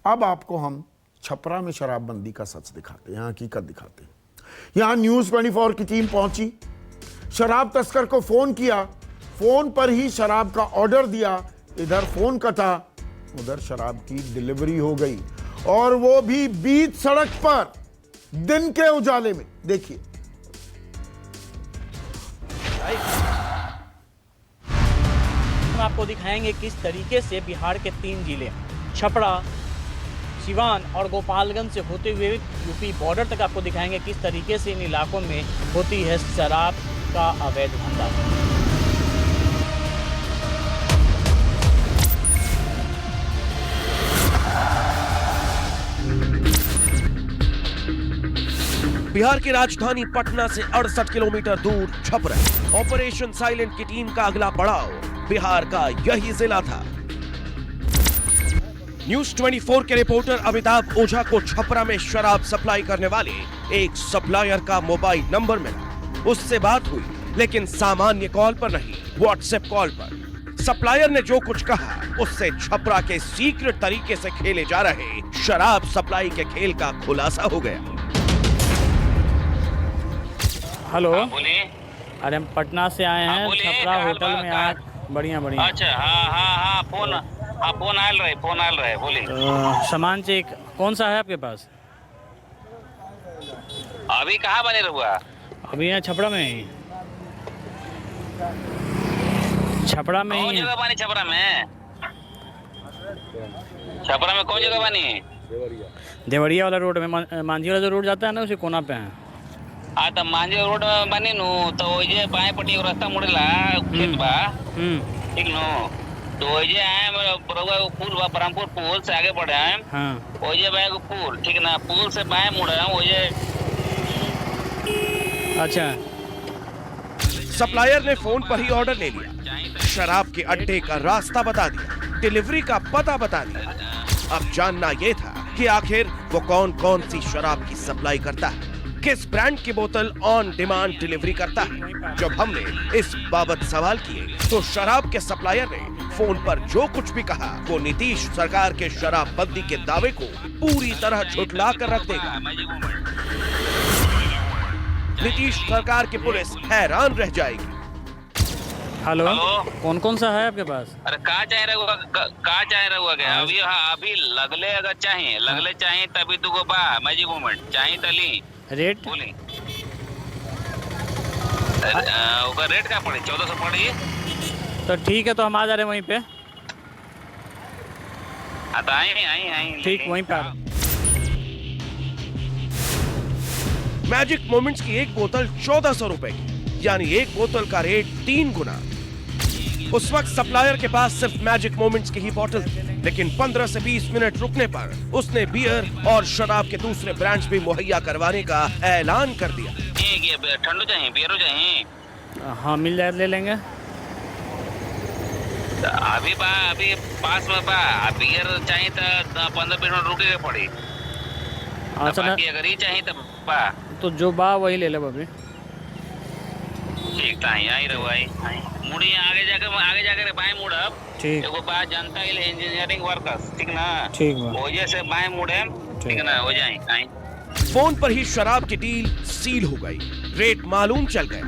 अब आपको हम छपरा में शराबबंदी का सच दिखाते हैं, हकीकत दिखाते हैं। यहां न्यूज 24 की टीम पहुंची, शराब तस्कर को फोन किया, फोन पर ही शराब का ऑर्डर दिया, इधर फोन कटा, उधर शराब की डिलीवरी हो गई, और वो भी बीच सड़क पर दिन के उजाले में। देखिए, हम आपको दिखाएंगे किस तरीके से बिहार के 3 जिले छपरा, सिवान और गोपालगंज से होते हुए यूपी बॉर्डर तक आपको दिखाएंगे किस तरीके से इन इलाकों में होती है शराब का अवैध धंधा। बिहार की राजधानी पटना से 68 किलोमीटर दूर छपरा। ऑपरेशन साइलेंट की टीम का अगला पड़ाव बिहार का यही जिला था। न्यूज 24 के रिपोर्टर अमिताभ ओझा को छपरा में शराब सप्लाई करने वाले एक सप्लायर का मोबाइल नंबर मिला। उससे बात हुई, लेकिन सामान्य कॉल पर नहीं, व्हाट्सएप कॉल पर। सप्लायर ने जो कुछ कहा उससे छपरा के सीक्रेट तरीके से खेले जा रहे शराब सप्लाई के खेल का खुलासा हो गया। हेलो, बोलिए। अरे हम पटना से आए हैं, छपरा होटल में आज बढ़िया। अच्छा, हाँ, फोन आयल रहे, बोलिए। सामान चेक कौन सा है आपके पास? अभी कहाँ बने रहुआ? अभी यहाँ छपरा में ही। छपरा में कौन ही जगह बनी? छपरा में कौन जगह बनी? देवरिया वाला रोड में, मांझी वाला जो रोड जाता है ना, उसी कोना पे है। हाँ, तो मांझी रोड में बनी नु, तो वही बाएं पट्टी का रास्ता मुड़ेला खेत बा, ठीक नु। तो वही आए रहुआ पुल बा, ब्रह्मपुर पुल से आगे बढ़े आए। हाँ, वही बाएं पुल, ठीक ना, पुल से बाएं मुड़े वही। अच्छा। सप्लायर ने फोन पर ही ऑर्डर ले लिया, शराब के अड्डे का रास्ता बता दिया, डिलीवरी का पता बता दिया। अब जानना यह था कि आखिर वो कौन कौन सी शराब की सप्लाई करता है, किस ब्रांड की बोतल ऑन डिमांड डिलीवरी करता है। जब हमने इस बाबत सवाल किए तो शराब के सप्लायर ने फोन पर जो कुछ भी कहा वो नीतीश सरकार के शराबबंदी के दावे को पूरी तरह झुठला कर रख देगा। नीतीश सरकार की पुलिस हैरान रह जाएगी। हेलो, कौन कौन सा है आपके पास? अरे कहाँ चाहे रहुआ क्या? अभी हाँ, अभी लगले अगर चाहिए तभी तुको बा मैजिक मोमेंट चाहिए तली रेट बोली। ओका रेट क्या पड़ी? 1400 पड़ी। तो ठीक है, तो हम आ जा रहे हैं वहीं पे। हाँ, तो आई ठीक, वहीं पे। मैजिक मोमेंट्स की एक बोतल 1400 रुपए की, यानी एक बोतल का रेट 3 गुना। उस वक्त सप्लायर के पास सिर्फ मैजिक मोमेंट्स की ही बोतल थी, लेकिन 15 से 20 मिनट रुकने पर उसने बियर और शराब के दूसरे ब्रांड्स भी मुहैया करवाने का ऐलान कर दिया। ठंडो चाहिए, बियरो चाहिए? हाँ, मिल जाए, ले लेंगे। अभी पास में बियर चाहिए तो 15-20 मिनट रुके के पड़ी। अच्छा, अगर ये चाहिए तो जो बा वही ले ले अभी। ठीक, आई रहुआ मुड़ी आगे जाकर बाएं मुड़ब। ठीक, एगो बात जनता के लिए इंजीनियरिंग वर्कर्स, ठीक ना? ठीक बा। वजह से बाएं मुड़े, ठीक ना, हो जाए। फोन पर ही शराब की डील सील हो गई, रेट मालूम चल गया,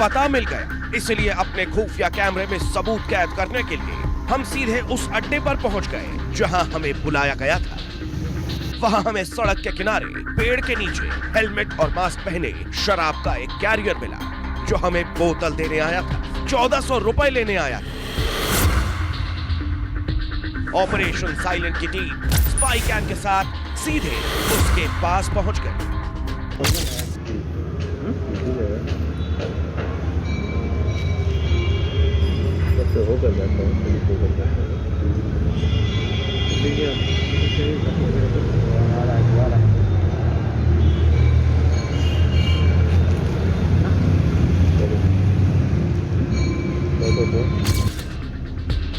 पता मिल गया। इसलिए अपने खुफिया कैमरे में सबूत कैद करने के लिए हम सीधे उस अड्डे पर पहुंच गए जहां हमें बुलाया गया था। वहां हमें सड़क के किनारे पेड़ के नीचे हेलमेट और मास्क पहने शराब का एक कैरियर मिला, जो हमें बोतल देने आया था, 1400 रुपए लेने आया था। ऑपरेशन साइलेंट की टीम स्पाई कैम के साथ सीधे उसके पास पहुंच गई।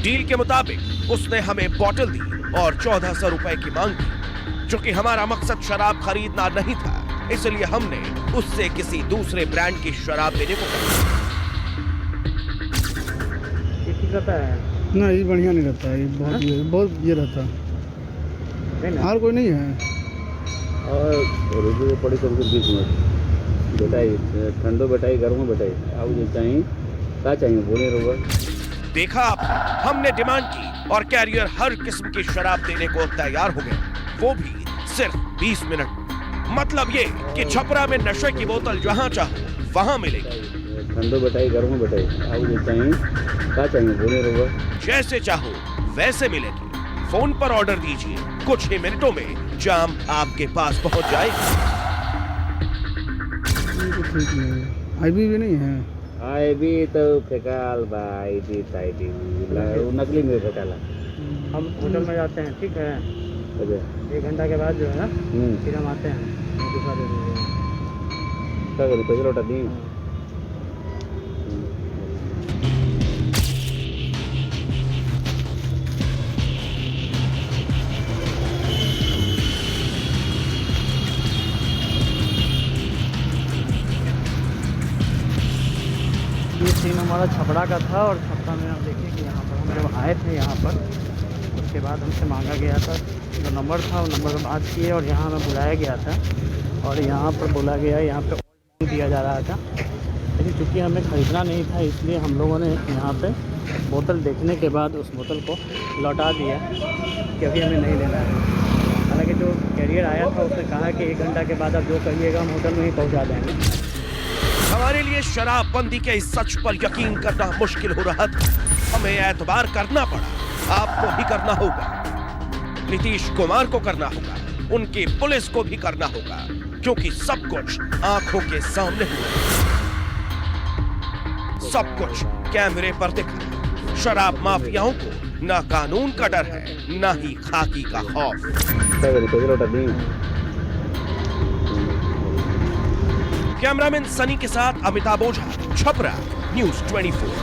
डील के मुताबिक उसने हमें बोतल दी और 1400 रुपए की मांग की, जो कि हमारा मकसद शराब खरीदना नहीं था, इसलिए हमने उससे किसी दूसरे ब्रांड की शराब लेने को कहा। रहता है ना, ये बढ़िया नहीं रहता है, ये बहुत ये रहता है। और कोई नहीं है। और रुको पड़ी कम से 20 मिनट बेटाई ठंडो बेटाई गर्म बेटाई आउ जो चाहिए का चाहिए बोले रोगा। देखा आप, हमने डिमांड की और कैरियर हर किस्म की शराब देने को तैयार हो गए, वो भी सिर्फ 20 मिनट। मतलब ये कि छपरा में नशे की बोतल जहां चाहो वहां मिलेगी, ठंडो बेटाई गर्म बेटाई आउ जो चाहिए का चाहिए बोले रोगा। जैसे चाहो वैसे मिलेगी। फोन पर ऑर्डर दीजिए, कुछ ही मिनटों में जाम आपके पास पहुंच जाएगा। ठीक नहीं आई भी नहीं है। आए भी तो फेकाल भाई दी ताई नकली में फेकाला। हम होटल में जाते हैं, ठीक है, अच्छा 1 घंटा के बाद जो है ना फिर हम आते हैं, दूसरा दे देंगे। क्या करी पैसा लौटा दी। ये सीन हमारा छपरा का था और छपरा में आप देखिए कि यहाँ पर हम जब आए थे यहाँ पर, उसके बाद हमसे मांगा गया था जो नंबर था, वो नंबर पर बात किए और यहाँ हमें बुलाया गया था और यहाँ पर बोला गया यहाँ पे ऑर्डर दिया जा रहा था, लेकिन चूँकि हमें ख़रीदना नहीं था इसलिए हम लोगों ने यहाँ पे बोतल देखने के बाद उस बोतल को लौटा दिया कि अभी हमें नहीं लेना है। हालाँकि जो कैरियर आया था उसने कहा कि 1 घंटा के बाद आप जो कहिएगा हम होटल में ही पहुँचा देंगे। हमारे लिए शराबबंदी के इस सच पर यकीन करना मुश्किल हो रहा था। हमें एतबार करना पड़ा। आपको भी करना होगा, नीतीश कुमार को करना होगा, उनकी पुलिस को भी करना होगा, क्योंकि सब कुछ आंखों के सामने हुआ, सब कुछ कैमरे पर दिखा। शराब माफियाओं को ना कानून का डर है, ना ही खाकी का खौफ। क्या करी पैसा लौटा दी। कैमरामैन सनी के साथ अमिताभ ओझा, छपरा, न्यूज़ 24।